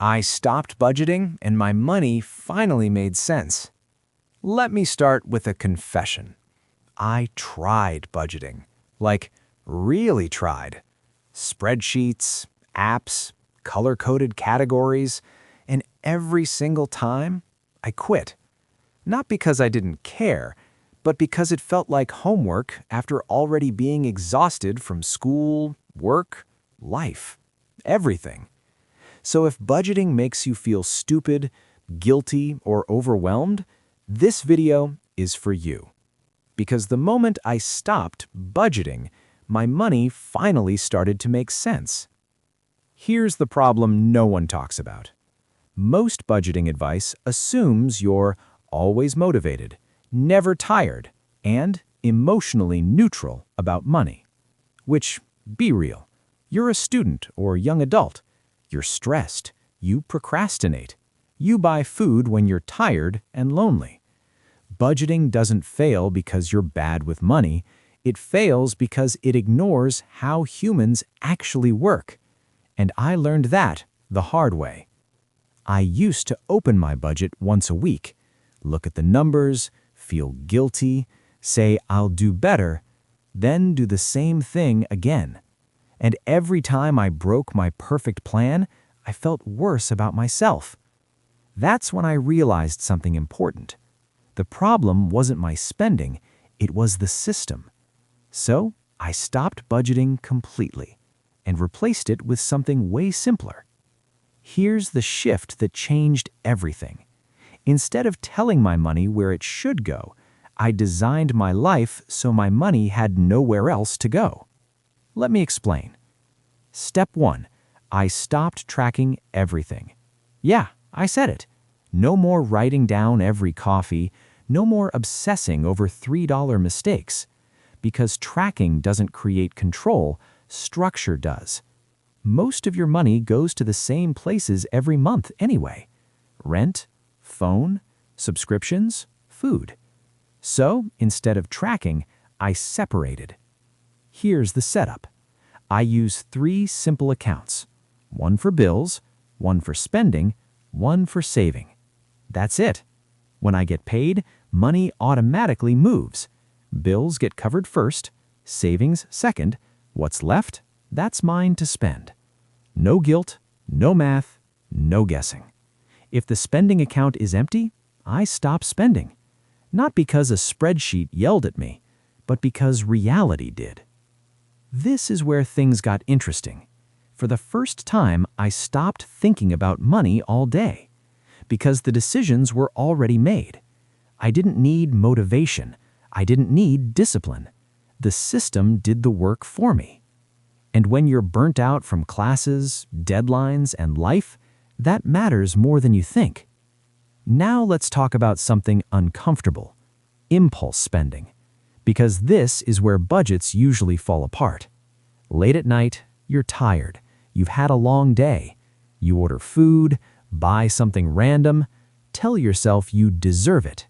I stopped budgeting and my money finally made sense. Let me start with a confession. I tried budgeting. Like, really tried. Spreadsheets, apps, color-coded categories, and every single time, I quit. Not because I didn't care, but because it felt like homework after already being exhausted from school, work, life, everything. So if budgeting makes you feel stupid, guilty, or overwhelmed, this video is for you. Because the moment I stopped budgeting, my money finally started to make sense. Here's the problem no one talks about. Most budgeting advice assumes you're always motivated, never tired, and emotionally neutral about money. Which, be real, you're a student or young adult. You're stressed, you procrastinate, you buy food when you're tired and lonely. Budgeting doesn't fail because you're bad with money. It fails because it ignores how humans actually work. And I learned that the hard way. I used to open my budget once a week, look at the numbers, feel guilty, say I'll do better, then do the same thing again. And every time I broke my perfect plan, I felt worse about myself. That's when I realized something important. The problem wasn't my spending, it was the system. So I stopped budgeting completely and replaced it with something way simpler. Here's the shift that changed everything. Instead of telling my money where it should go, I designed my life so my money had nowhere else to go. Let me explain. Step 1. I stopped tracking everything. Yeah, I said it. No more writing down every coffee, no more obsessing over $3 mistakes. Because tracking doesn't create control, structure does. Most of your money goes to the same places every month anyway. Rent, phone, subscriptions, food. So, instead of tracking, I separated. Here's the setup. I use 3 simple accounts. One for bills, one for spending, one for saving. That's it. When I get paid, money automatically moves. Bills get covered first, savings second. What's left? That's mine to spend. No guilt, no math, no guessing. If the spending account is empty, I stop spending. Not because a spreadsheet yelled at me, but because reality did. This is where things got interesting. For the first time, I stopped thinking about money all day. Because the decisions were already made. I didn't need motivation. I didn't need discipline. The system did the work for me. And when you're burnt out from classes, deadlines, and life, that matters more than you think. Now let's talk about something uncomfortable. Impulse spending. Because this is where budgets usually fall apart. Late at night, you're tired. You've had a long day. You order food, buy something random, tell yourself you deserve it.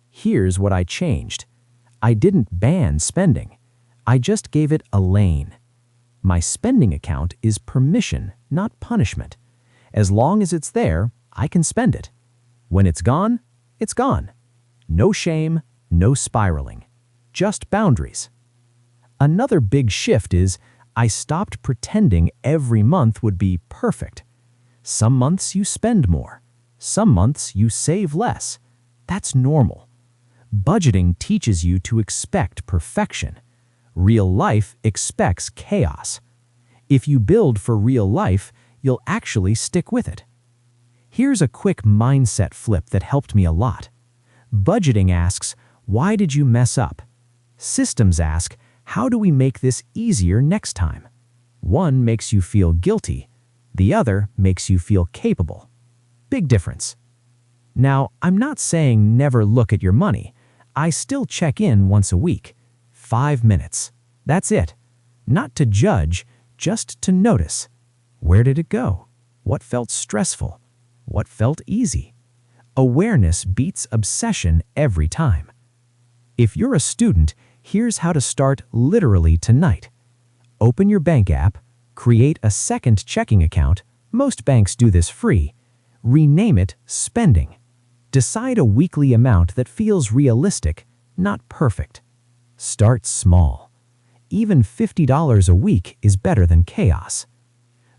Here's what I changed. I didn't ban spending. I just gave it a lane. My spending account is permission, not punishment. As long as it's there, I can spend it. When it's gone, it's gone. No shame, no spiraling. Just boundaries. Another big shift is I stopped pretending every month would be perfect. Some months you spend more. Some months you save less. That's normal. Budgeting teaches you to expect perfection. Real life expects chaos. If you build for real life, you'll actually stick with it. Here's a quick mindset flip that helped me a lot. Budgeting asks, why did you mess up? Systems ask, how do we make this easier next time? One makes you feel guilty. The other makes you feel capable. Big difference. Now, I'm not saying never look at your money. I still check in once a week. 5 minutes. That's it. Not to judge, just to notice. Where did it go? What felt stressful? What felt easy? Awareness beats obsession every time. If you're a student, here's how to start literally tonight. Open your bank app, create a second checking account, Most banks do this free. Rename it spending. Decide a weekly amount that feels realistic, not perfect. Start small. Even $50 a week is better than chaos.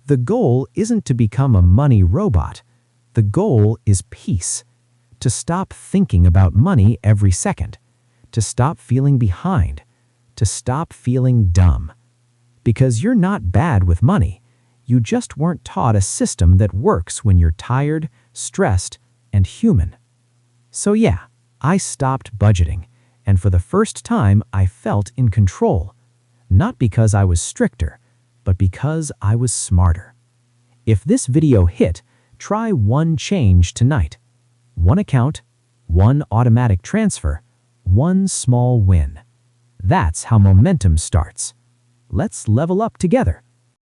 The goal isn't to become a money robot. The goal is peace. To stop thinking about money every second. To stop feeling behind. To stop feeling dumb. Because you're not bad with money. You just weren't taught a system that works when you're tired, stressed, and human. So yeah, I stopped budgeting, and for the first time I felt in control. Not because I was stricter, but because I was smarter. If this video hit, try one change tonight. One account, one automatic transfer, one small win. That's how momentum starts. Let's level up together.